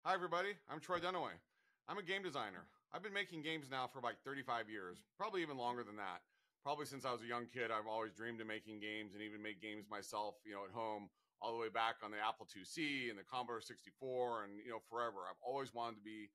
Hi, everybody. I'm Troy Dunniway. I'm a game designer. I've been making games now for like 35 years, probably even longer than that. Probably since I was a young kid, I've always dreamed of making games and even made games myself, at home, all the way back on the Apple IIc and the Commodore 64 and, forever. I've always wanted to be,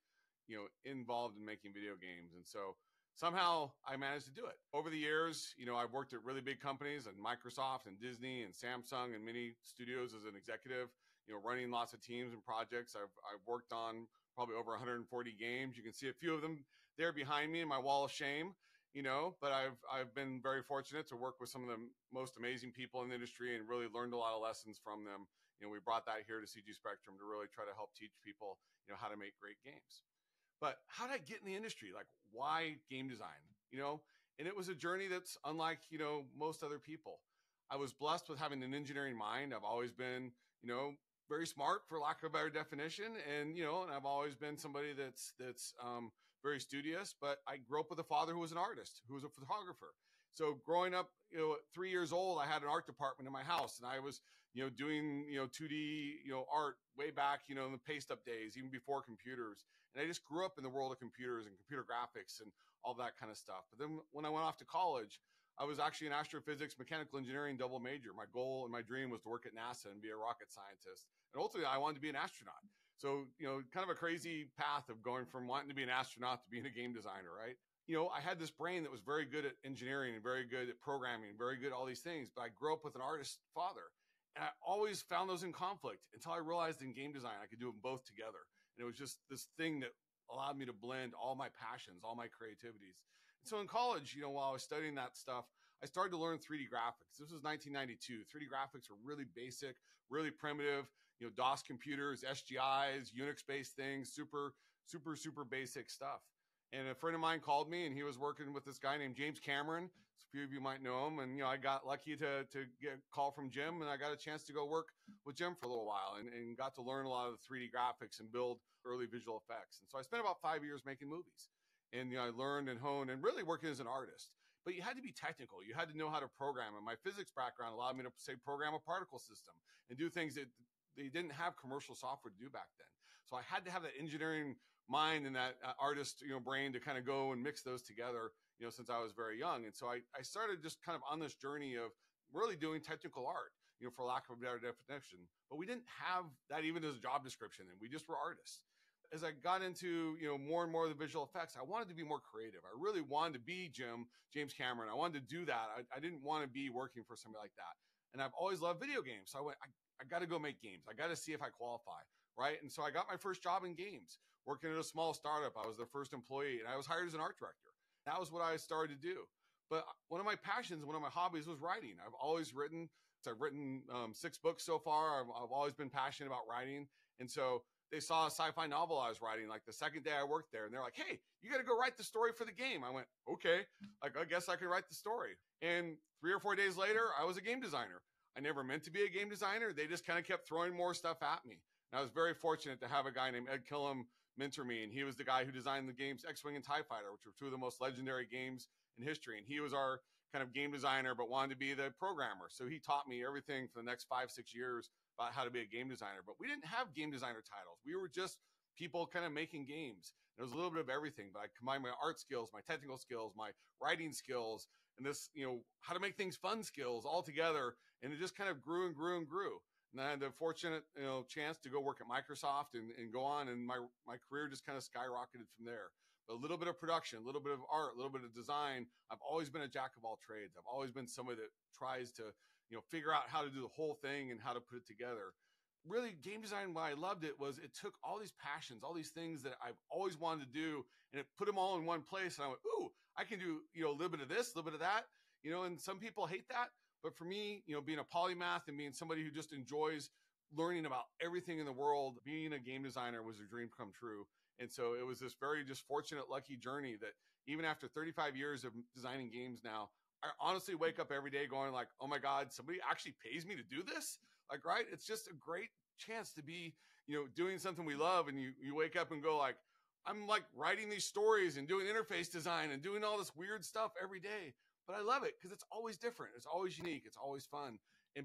involved in making video games. And so somehow I managed to do it. Over the years, I've worked at really big companies and Microsoft and Disney and Samsung and many studios as an executive, running lots of teams and projects. I've worked on probably over 140 games. You can see a few of them there behind me in my wall of shame, but I've been very fortunate to work with some of the most amazing people in the industry and really learned a lot of lessons from them. We brought that here to CG Spectrum to really try to help teach people, how to make great games. But how did I get in the industry? Like, why game design? And it was a journey that's unlike, most other people. I was blessed with having an engineering mind. I've always been, very smart, for lack of a better definition, and and I've always been somebody that's very studious. But I grew up with a father who was an artist, who was a photographer. So growing up, at 3 years old, I had an art department in my house, and I was, doing 2D, art way back, in the paste up days, even before computers. And I just grew up in the world of computers and computer graphics and all that kind of stuff. But then when I went off to college, I was actually an astrophysics, mechanical engineering double major. My goal and my dream was to work at NASA and be a rocket scientist. And ultimately, I wanted to be an astronaut. So, kind of a crazy path of going from wanting to be an astronaut to being a game designer, right? I had this brain that was very good at engineering and very good at programming, very good at all these things. But I grew up with an artist father. And I always found those in conflict until I realized in game design, I could do them both together. And it was just this thing that allowed me to blend all my passions, all my creativities. And so in college, while I was studying that stuff, I started to learn 3D graphics. This was 1992. 3D graphics were really basic, really primitive, DOS computers, SGIs, Unix-based things, super, super, super basic stuff. And a friend of mine called me, and he was working with this guy named James Cameron. So a few of you might know him. And, I got lucky to get a call from Jim, and I got a chance to go work with Jim for a little while and got to learn a lot of the 3D graphics and build early visual effects. And so I spent about 5 years making movies. And, I learned and honed and really working as an artist. But you had to be technical. You had to know how to program. And my physics background allowed me to, say, program a particle system and do things that they didn't have commercial software to do back then. So I had to have that engineering mind and that artist, brain to kind of go and mix those together, since I was very young. And so I started just kind of on this journey of really doing technical art, for lack of a better definition. But we didn't have that even as a job description, and we just were artists. As I got into, more and more of the visual effects, I wanted to be more creative. I really wanted to be James Cameron. I wanted to do that. I didn't want to be working for somebody like that. And I've always loved video games. So I got to go make games. I got to see if I qualify, right? And so I got my first job in games, working at a small startup. I was their first employee, and I was hired as an art director. That was what I started to do. But one of my passions, one of my hobbies was writing. I've always written. So I've written 6 books so far. I've always been passionate about writing. And so they saw a sci-fi novel I was writing like the second day I worked there. And they're like, hey, you got to go write the story for the game. I went, okay, I guess I can write the story. And 3 or 4 days later, I was a game designer. I never meant to be a game designer. They just kind of kept throwing more stuff at me. And I was very fortunate to have a guy named Ed Killam mentor me. And he was the guy who designed the games X-Wing and TIE Fighter, which were 2 of the most legendary games in history. And he was our kind of game designer, but wanted to be the programmer. So he taught me everything for the next 5-6 years about how to be a game designer. But we didn't have game designer titles. We were just people kind of making games. And it was a little bit of everything, but I combined my art skills, my technical skills, my writing skills, and this, how to make things fun skills all together. And it just kind of grew and grew and grew. And I had the fortunate, chance to go work at Microsoft and go on. And my career just kind of skyrocketed from there. But a little bit of production, a little bit of art, a little bit of design. I've always been a jack of all trades. I've always been somebody that tries to, figure out how to do the whole thing and how to put it together. Really, game design, why I loved it was it took all these passions, all these things that I've always wanted to do, and it put them all in one place. And I went, ooh, I can do, a little bit of this, a little bit of that, and some people hate that. But for me, being a polymath and being somebody who just enjoys learning about everything in the world, being a game designer was a dream come true. And so it was this very just fortunate, lucky journey that even after 35 years of designing games now, I honestly wake up every day going like, oh my God, somebody actually pays me to do this? Like, right? It's just a great chance to be, doing something we love. And you wake up and go like, I'm like writing these stories and doing interface design and doing all this weird stuff every day. But I love it because it's always different. It's always unique. It's always fun.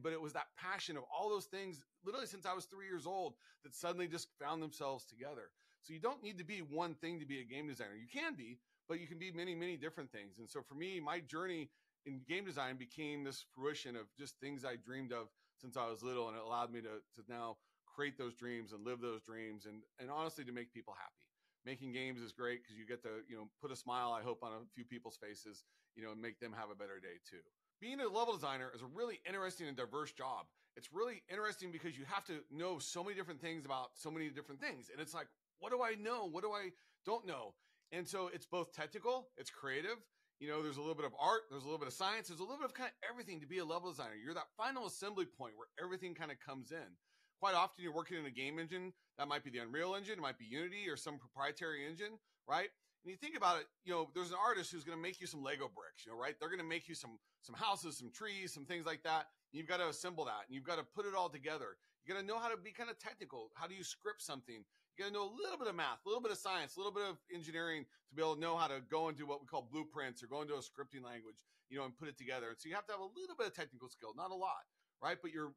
But it was that passion of all those things, literally since I was 3 years old, that suddenly just found themselves together. So you don't need to be one thing to be a game designer. You can be, but you can be many, many different things. And so for me, my journey in game design became this fruition of just things I dreamed of since I was little. And it allowed me to now create those dreams and live those dreams and honestly to make people happy. Making games is great because you get to, put a smile, I hope, on a few people's faces, and make them have a better day too. Being a level designer is a really interesting and diverse job. It's really interesting because you have to know so many different things about so many different things. And it's like, what do I know? What do I don't know? And so it's both technical, it's creative. There's a little bit of art, there's a little bit of science, there's a little bit of kind of everything to be a level designer. You're that final assembly point where everything kind of comes in. Quite often you're working in a game engine. That might be the Unreal Engine, it might be Unity or some proprietary engine, right? And you think about it, there's an artist who's going to make you some Lego bricks, right? They're going to make you some houses, some trees, some things like that. You've got to assemble that and you've got to put it all together. You got to know how to be kind of technical. How do you script something? You got to know a little bit of math, a little bit of science, a little bit of engineering to be able to know how to go into what we call blueprints or go into a scripting language, and put it together. And so you have to have a little bit of technical skill, not a lot, right? But you're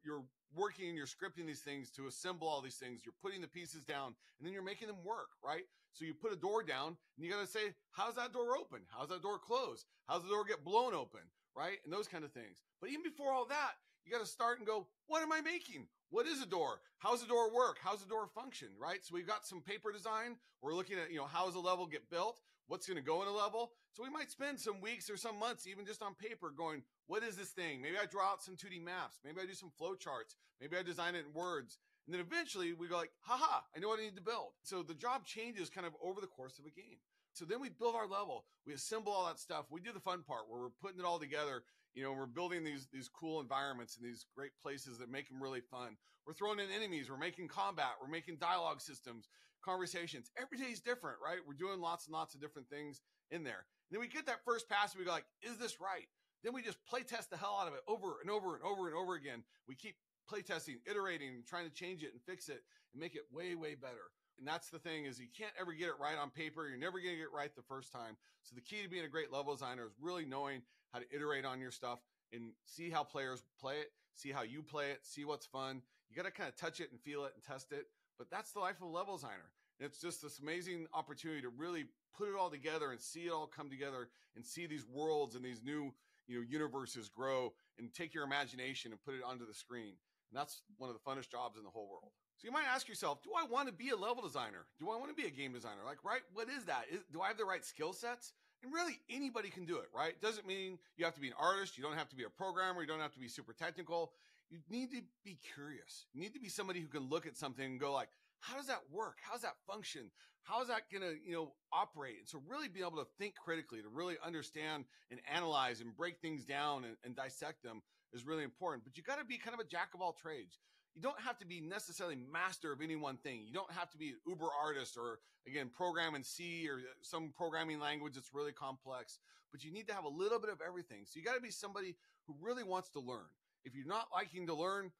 working and you're scripting these things to assemble all these things. You're putting the pieces down and then you're making them work, right? So you put a door down and you got to say, how's that door open? How's that door close? How's the door get blown open, right? And those kind of things. But even before all that, you got to start and go, what am I making? What is a door? How's the door work? How's the door function, right? So we've got some paper design. We're looking at, how does a level get built? What's going to go in a level? So we might spend some weeks or some months, even just on paper going, what is this thing? Maybe I draw out some 2D maps. Maybe I do some flow charts. Maybe I design it in words. And then eventually we go like, haha, I know what I need to build. So the job changes kind of over the course of a game. So then we build our level. We assemble all that stuff. We do the fun part where we're putting it all together. We're building these cool environments and these great places that make them really fun. We're throwing in enemies. We're making combat. We're making dialogue systems, conversations. Every day is different, right? We're doing lots and lots of different things in there. And then we get that first pass and we go like, is this right? Then we just play test the hell out of it over and over and over and over again. We keep play testing, iterating, trying to change it and fix it and make it way, way better. And that's the thing is you can't ever get it right on paper. You're never going to get it right the first time. So the key to being a great level designer is really knowing how to iterate on your stuff and see how players play it, see how you play it, see what's fun. You got to kind of touch it and feel it and test it. But that's the life of a level designer. And it's just this amazing opportunity to really put it all together and see it all come together and see these worlds and these new, universes grow and take your imagination and put it onto the screen. And that's one of the funnest jobs in the whole world. So you might ask yourself, do I want to be a level designer? Do I want to be a game designer? Like, right? What is that? Do I have the right skill sets? And really anybody can do it, right? It doesn't mean you have to be an artist. You don't have to be a programmer. You don't have to be super technical. You need to be curious. You need to be somebody who can look at something and go like, how does that work? How does that function? How is that going to, operate? And so really be able to think critically, to really understand and analyze and break things down and dissect them is really important. But you got to be kind of a jack of all trades. You don't have to be necessarily master of any one thing. You don't have to be an uber artist or, again, program in C or some programming language that's really complex. But you need to have a little bit of everything. So you got to be somebody who really wants to learn. If you're not liking to learn,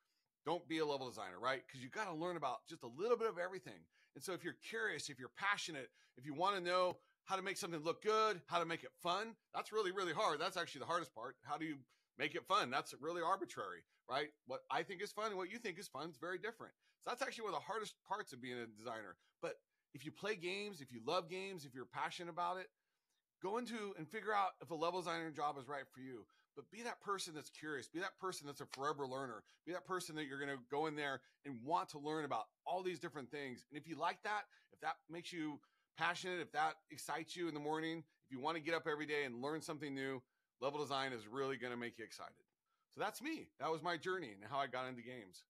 don't be a level designer, right? Because you got to learn about just a little bit of everything. And so if you're curious, if you're passionate, if you want to know how to make something look good, how to make it fun, that's really, really hard. That's actually the hardest part. How do you make it fun? That's really arbitrary, right? What I think is fun and what you think is fun is very different. So that's actually one of the hardest parts of being a designer. But if you play games, if you love games, if you're passionate about it, go into and figure out if a level designer job is right for you. But be that person that's curious. Be that person that's a forever learner. Be that person that you're going to go in there and want to learn about all these different things. And if you like that, if that makes you passionate, if that excites you in the morning, if you want to get up every day and learn something new, level design is really going to make you excited. So that's me. That was my journey and how I got into games.